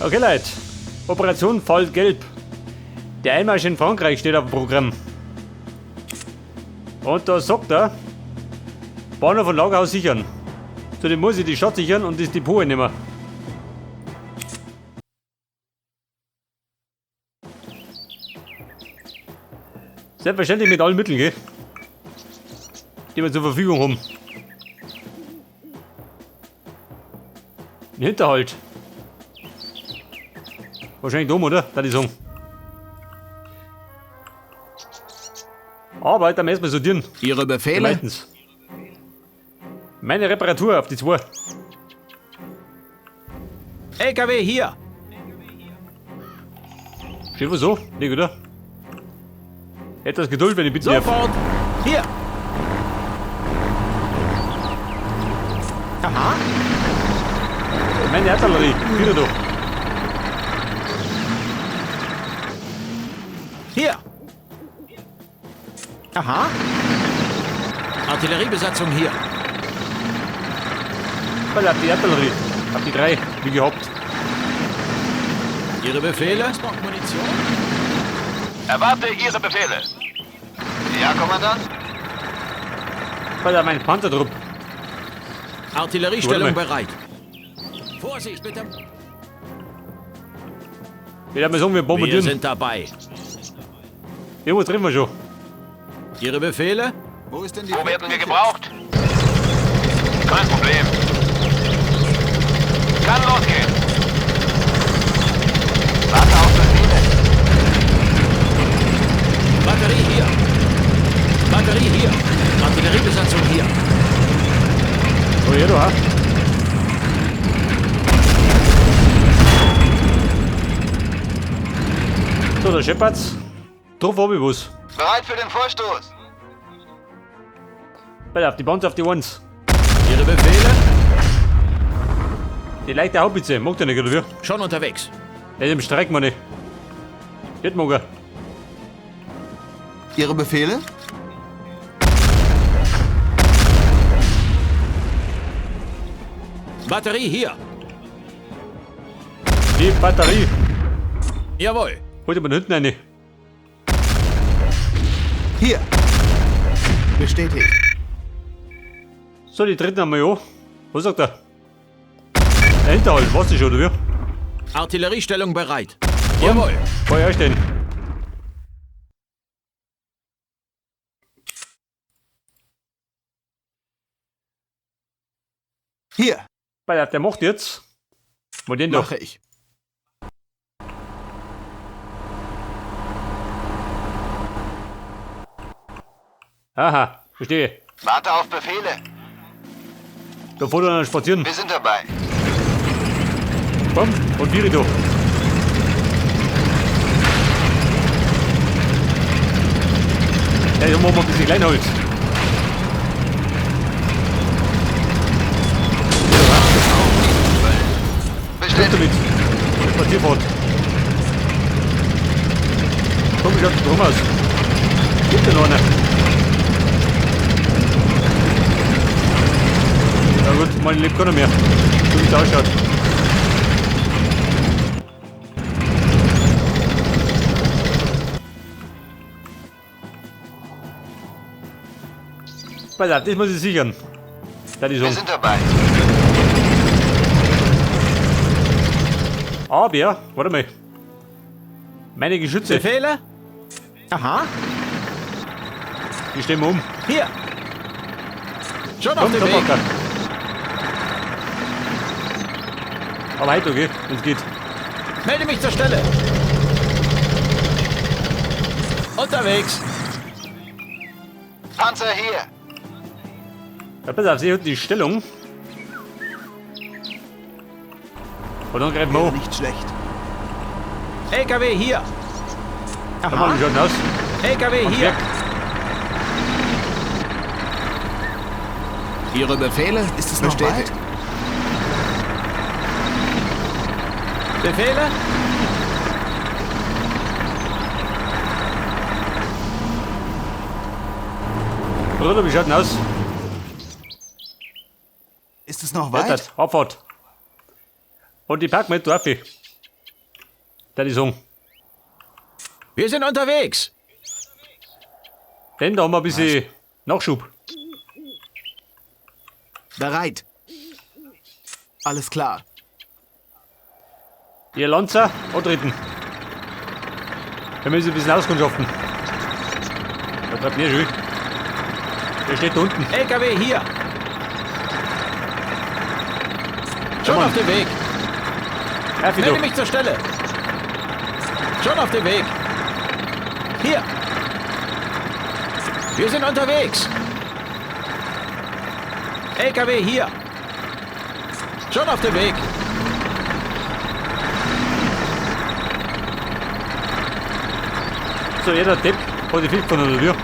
Okay, Leute. Operation Fall Gelb. Der Einmarsch in Frankreich steht auf dem Programm. Und da sagt er, Bahnhof und Lagerhaus sichern. Zudem muss ich die Stadt sichern und das Depot nehmen. Selbstverständlich mit allen Mitteln, gell? Die wir zur Verfügung haben. Ein Hinterhalt. Wahrscheinlich dumm, oder? Da die sagen. Aber da müssen wir sortieren. Ihre Befehle? Meistens. Meine Reparatur auf die 2. LKW hier! Steht was so? Nicht, oder? Etwas Geduld, wenn ich bitte darf. Sofort! Hier! Aha! Meine Artillerie, wieder doch. Hier! Aha! Artilleriebesatzung hier. Weil auf die Artillerie. Auf die 3, wie gehabt. Ihre Befehle? Munition? Erwarte Ihre Befehle. Ja, Kommandant? Weil mein Panzertrupp. Artilleriestellung Warte bereit. Vorsicht mit dem... Wieder mal sagen, wir Wir bombardieren. sind dabei. Irgendwo treffen wir schon. Ihre Befehle? Wo werden wir gebraucht? Kein Problem. Kann losgehen. Warte auf Befehle. Batterie hier. Batterie hier. Artilleriebesatzung hier. Oh, hier, du, ha? So, der Scheppert's. Drauf hab ich was. Bereit für den Vorstoß. Weil auf die Band, auf die 1. Ihre Befehle? Die leichte Haubitze, mag der nicht, oder wie? Schon unterwegs. Der ist im Streik, Mann. Nicht mag er. Ihre Befehle? Batterie hier. Die Batterie. Jawohl. Holt man hinten eine. Hier. Bestätigt. So, die dritten einmal ja. Was sagt er? Der Hinterhalt, weißt du schon, oder wie? Artilleriestellung bereit. Jawohl. Feuer stehen. Hier. Weil der macht jetzt. Mal den doch. Mache ich. Aha, verstehe. Warte auf Befehle. Da fährt er spazieren. Wir sind dabei. Komm, und wir doch. Ja, jetzt machen wir ein bisschen Kleinholz. Kommt Bestätigt. damit. Spazierfahrt. Komm, ich hab den Strom aus. Gibt den einer. Ja gut, mein lebt keiner mehr. So wie es ausschaut. Pass auf, das muss ich sichern. Das ist Wir so. sind dabei. Aber, warte mal. Meine Geschütze, Befehle? Aha. die stehen wir um. Hier. Schon auf Komm, dem komm, Weg. Bocker. Aber halt, okay, wenn's geht. Melde mich zur Stelle. Unterwegs. Panzer hier. Ja, pass auf, sie hat die Stellung. Und dann greifen wir hoch. Nicht schlecht. LKW hier. Da machen wir schon aus. LKW Und hier. weg. Ihre Befehle? Ist es noch Bestätigt. weit? Befehle? Bruder, wie schaut denn aus? Ist es noch Warte, weit? Abfahrt. Und die packen mit, Dorfi. der die sagen. Wir sind unterwegs. Denn da haben wir ein bisschen Nachschub. Bereit. Alles klar. Ihr Lanzer, antreten. Wir müssen ein bisschen auskundschaften. Da treibt mir schön. Der steht da unten. LKW hier. Schon auf dem Weg. Herr Melde Fido. mich zur Stelle. Schon auf dem Weg. Hier. Wir sind unterwegs. LKW hier. Schon auf dem Weg. So, jeder Depp hat die Filz von der Tür.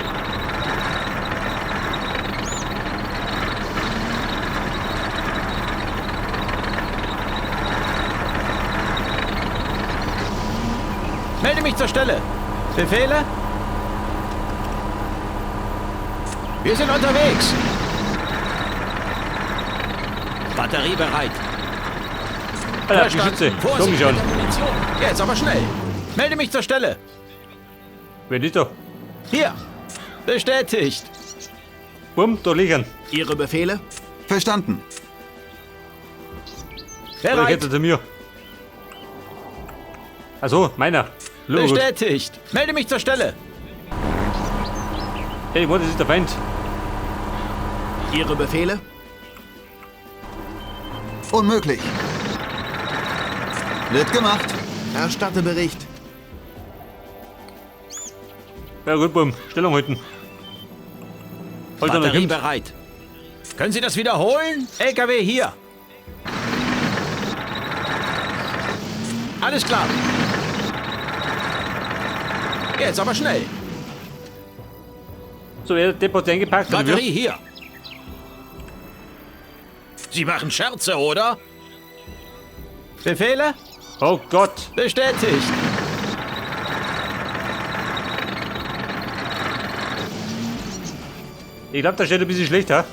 Melde mich zur Stelle. Befehle? Wir sind unterwegs. Batterie bereit. Alter, die Schütze. Komm Vorsicht schon. mit der Munition. Jetzt aber schnell. Melde mich zur Stelle. Wer nicht da? Hier. Bestätigt. Bumm, da liegen. Ihre Befehle? Verstanden. Oder Bereit. geht er zu mir? Achso, meiner. Logo gut. Bestätigt. Melde mich zur Stelle. Hey, wo, das ist der Feind. Ihre Befehle? Unmöglich. Wird gemacht. Erstatte Bericht. Ja gut, Bumm. Stellung halten. Halt an der Batterie Kind. bereit. Können Sie das wiederholen? LKW hier. Alles klar. Jetzt aber schnell. So, jeder Depp hat sie eingepackt. oder wie? Batterie hier. Sie machen Scherze, oder? Befehle? Oh Gott. Bestätigt. Ich glaube, da steht ein bisschen schlechter.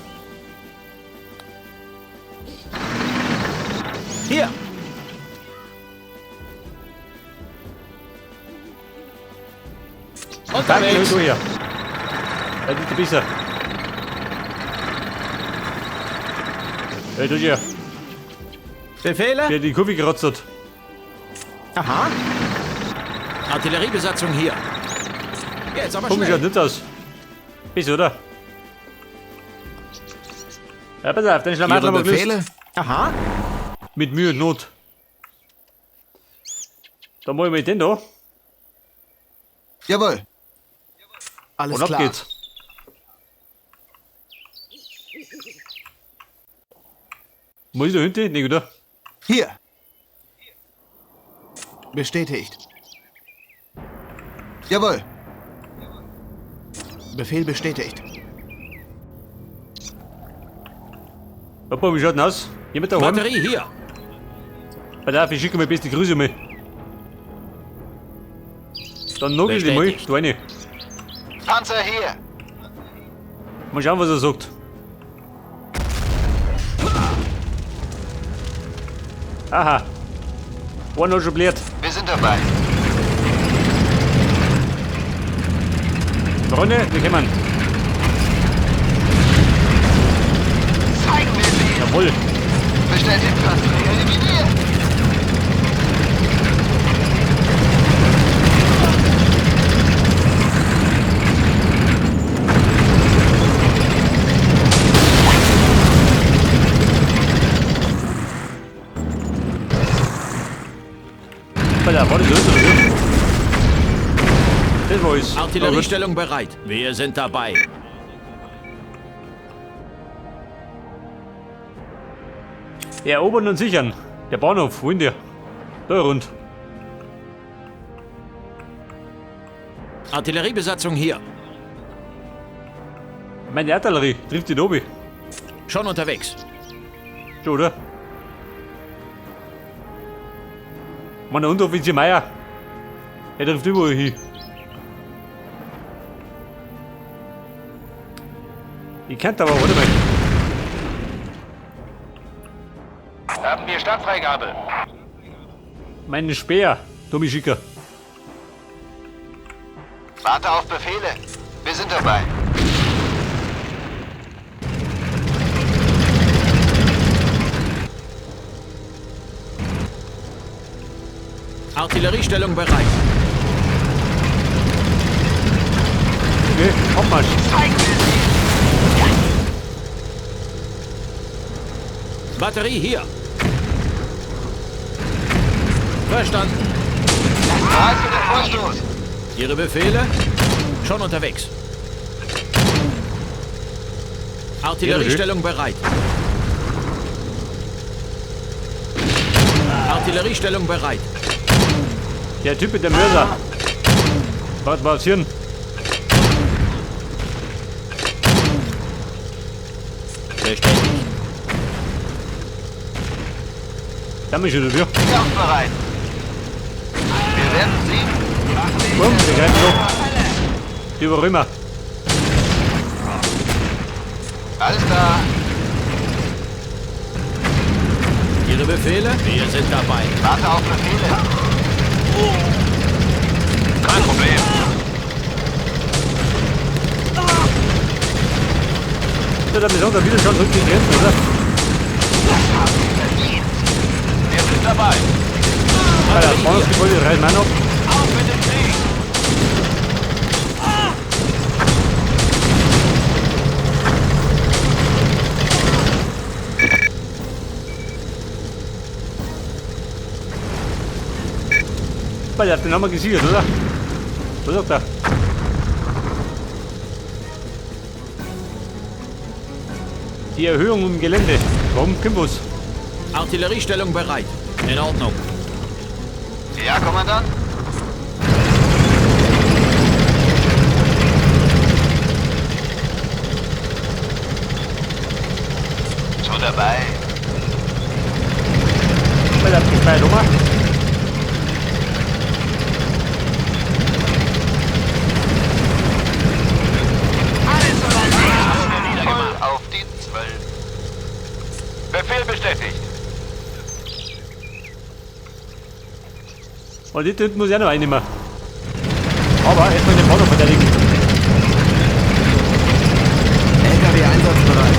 Hier. Danke, Unterwegs. du hier. Das ist besser. Hey, du hier. Befehle? Der die Kurve gerotzt hat. Aha. Artilleriebesatzung hier. Jetzt aber Guck, schaut schnell. nicht aus. Bis, oder? Ja, pass auf, den Schlamassel haben Ihre wir gelöst. Befehle? Aha. Mit Mühe und Not. Dann machen wir den da. Jawohl. Alles Und ab klar. geht's. Wo ist der hinten? Nee, oder? Hier. Bestätigt. Jawohl. Befehl bestätigt. Papa, wie schaut denn aus? Jemand daheim? Batterie hier. Pass auf, ich schicke mir beste Grüße mal. Dann nagel ich die mal, Bestätigt. du eine. Panzer hier. Mal schauen, was er sagt. Aha. Einer hat schon blärt. Wir sind dabei. Freunde, wir kommen. Zeigen wir sie. Jawohl. Bestätigt Panzer eliminiert. Alter, war das so? Das war es. Artilleriestellung bereit. Wir sind dabei. Erobern und sichern. Der Bahnhof, wohin der? Da rund. Artilleriebesatzung hier. Meine Artillerie trifft die oben. Schon unterwegs. Schon, oder? Mein Unteroffizier Meier. Er trifft überall hin. Ich kannte aber, warte mal. Haben wir Startfreigabe. Meinen Speer. Tommy Schicker. Warte auf Befehle. Wir sind dabei. Artilleriestellung bereit. Okay, Abmarsch. Batterie hier. Verstanden. Bereit für den Vorstoß. Ihre Befehle? Schon unterwegs. Artilleriestellung bereit. Artilleriestellung bereit. Der Typ mit dem Mörser. Was passieren? Bestätigt. Damage oder wir? Kampfbereit. Wir werden fliegen. Bumm, wir greifen noch. Über rüber. Alles klar. Ihre Befehle? Wir sind dabei. Warte auf Befehle. Kein Problem. Das hat besonders wieder schon zurück die Grenzen, oder? Wir sind dabei. Bei der Spannungsgebäude reißen wir noch. Auf mit dem Krieg. Der hat den haben wir gesichert, oder? Was sagt er? Die Erhöhung im Gelände. Warum Kimbus? Artilleriestellung bereit. In Ordnung. Ja, Kommandant? Schon dabei. Weil der hat gefeiert, Oma. Voll auf die 12. Befehl bestätigt. Und die Tüten muss ich auch noch einnehmen. Aber erstmal den Auto verteidigen. LKW einsatzbereit.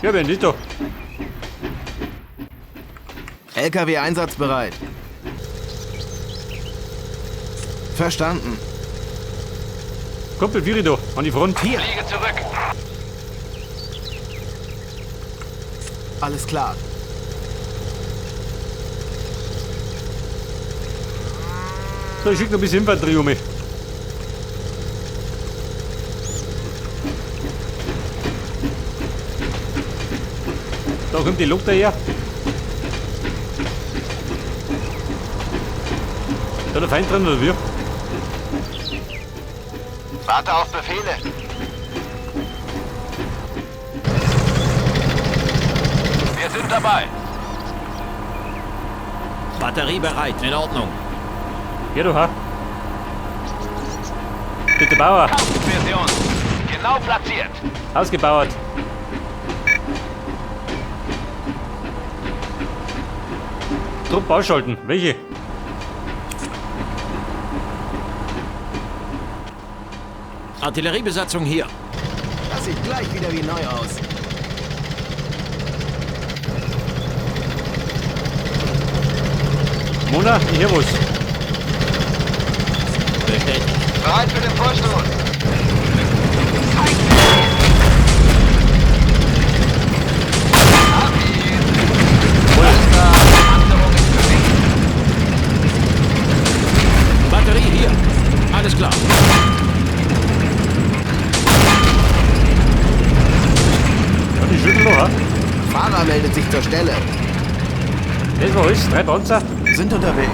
Ja, Benito. LKW einsatzbereit. Verstanden. Kumpel Virido, an die Front. Fliege zurück. Alles klar. So, ich schicke noch ein bisschen Infanterie um mich. Da kommt die Lok daher. Da der Feind drin oder wir? Warte auf Befehle. Wir sind dabei. Batterie bereit. In Ordnung. Ja, du ha. Bitte Bauer, Kampfversion. Genau platziert. ausgebaut. Trupp ausschalten. Welche? Artilleriebesatzung hier. Das sieht gleich wieder wie neu aus. Mona, ich hör was. Bestätigt. Bereit für den Vorstoß. Alles klar. Panzerung ist bewegt. Batterie hier. Alles klar. Und die Schüttel noch, ha? Fahrer meldet sich zur Stelle. Das war alles. 3 Panzer. Sind unterwegs.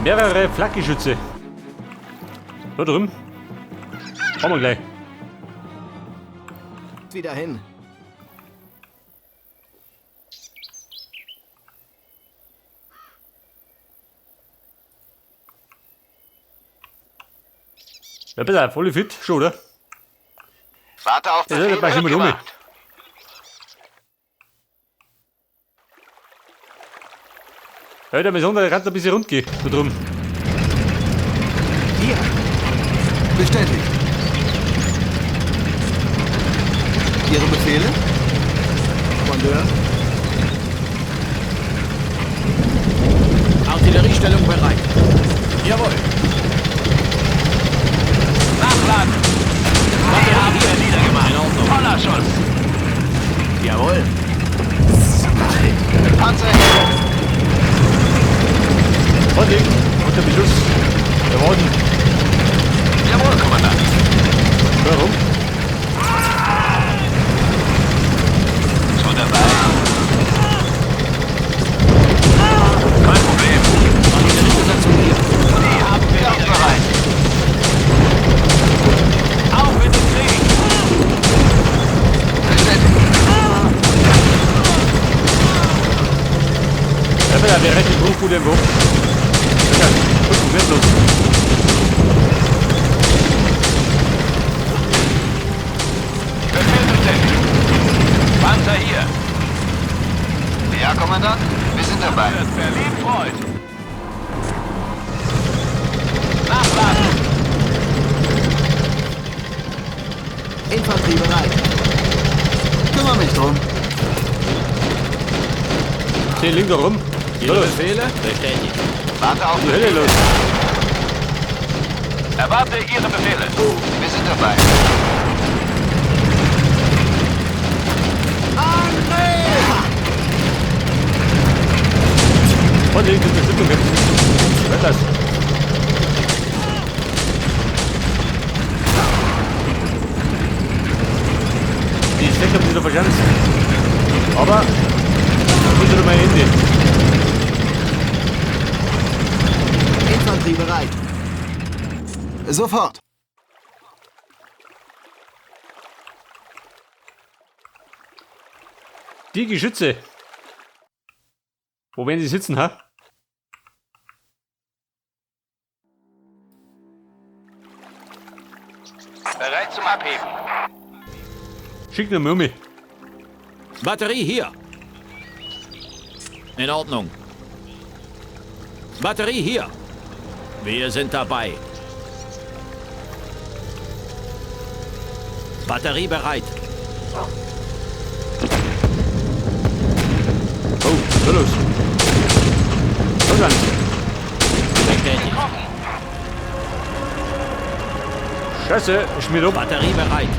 Mehrere Flakgeschütze. Da drüben. Kommen wir gleich. Wieder hin. Ja, bitte, voll fit, schon, oder? Warte auf Ja, Befehl, da mach ich wird mal um. gemacht. Ja, der Maison, der rennt ein bisschen rund gehen, da drum. Hier. Bestätigt. Ihre Befehle? Kommandeur? Artilleriestellung bereit. Jawohl. Nachladen. Wir haben hier niedergemacht. In Ordnung. Voller Schuss. Jawohl. Panzer hier. Vorlegen, unter Beschuss. Erwarten. Jawohl, Kommandant. Warum? Schon dabei. Kein Problem. Artilleriebesatzung hier. Die haben wir wieder bereit. Auf mit dem Krieg. Bestätigt. Ja, bitte, wer rechnet hoch, gut im Hoch. Ja, gut, nicht los. Befehl bestätigt. Panzer hier. Ja, Kommandant. Wir sind dabei. Berlin freut. Nachladen. Infanterie bereit. Kümmere mich drum. 10 links da rum. Ihre Los, Befehle? Bestätigt. Warte auf die Hölle los. Erwarte Ihre Befehle. Wir sind dabei. Vorlegen, die Unterstützung gibt. Wer das? Die ist weg, haben sie noch verschanzt. Aber, da muss ich mein Handy. Infanterie bereit. Sofort. Die Geschütze. Wo werden sie sitzen, ha? Bereit zum Abheben. Schick nur Murmi. Batterie hier. In Ordnung. Batterie hier. Wir sind dabei. Batterie bereit. Oh, so los. So dann. Bestätigt. Scheiße, schmiert um. Batterie bereit.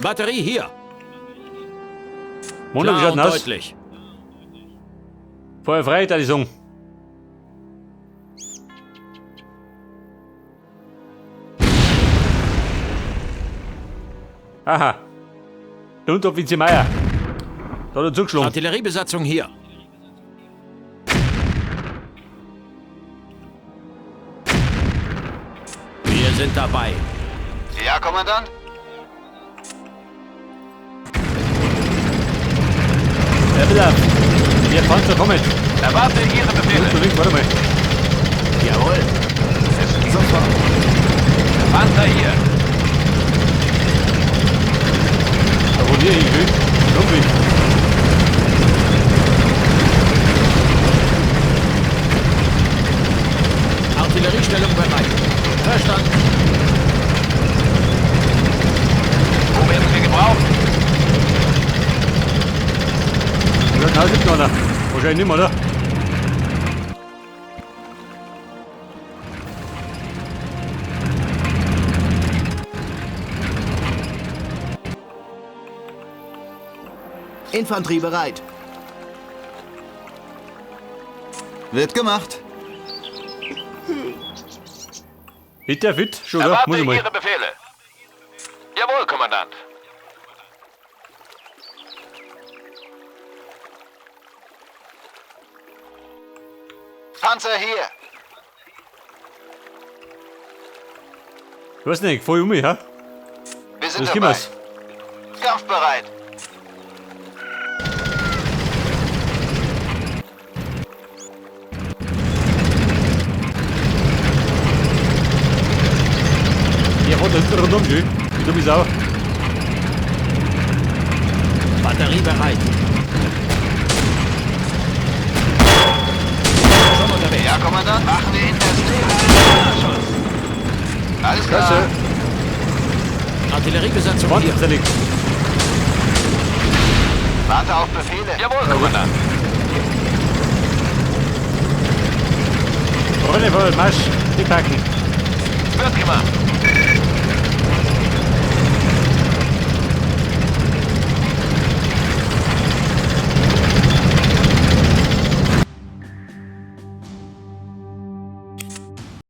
Batterie hier. Montag Klar geschaut und aus. deutlich. Feuer frei, da die Song. Aha. Der Unteroffizier Meier. Da hat er zugeschlagen. Artilleriebesatzung hier. Wir sind dabei. Ja, Kommandant? Ja, bitte. Wir Panzer kommen. Erwarte Ihre Befehle. Links, warte mal. Jawohl. Es geht. Sofort. Panzer hier. Da wo dir ich will. Irgendwie. Artilleriestellung bereit. Verstanden. Wo werden wir gebraucht? Ja, da sitzt noch einer. Wahrscheinlich nicht mehr, oder? Infanterie bereit. Wird gemacht. Ist der fit? Schon, oder? Erwarte Muss ich mal. Ihre Befehle. Jawohl, Kommandant. Panzer hier. Ich weiß nicht, voll um mich, ha? Wir sind Das dabei. gibt's. Kampfbereit. da hinten rundum, gell? Wie dumm ist auch. Batterie bereit. Schon unterwegs. Ja, Kommandant. Machen wir intensiv. Alles klar. Klasse. Artilleriebesatzung Und, hier. zerlegt. Warte auf Befehle. Jawohl, Kommandant. Rolle voll, Marsch. Die packen. Wird gemacht.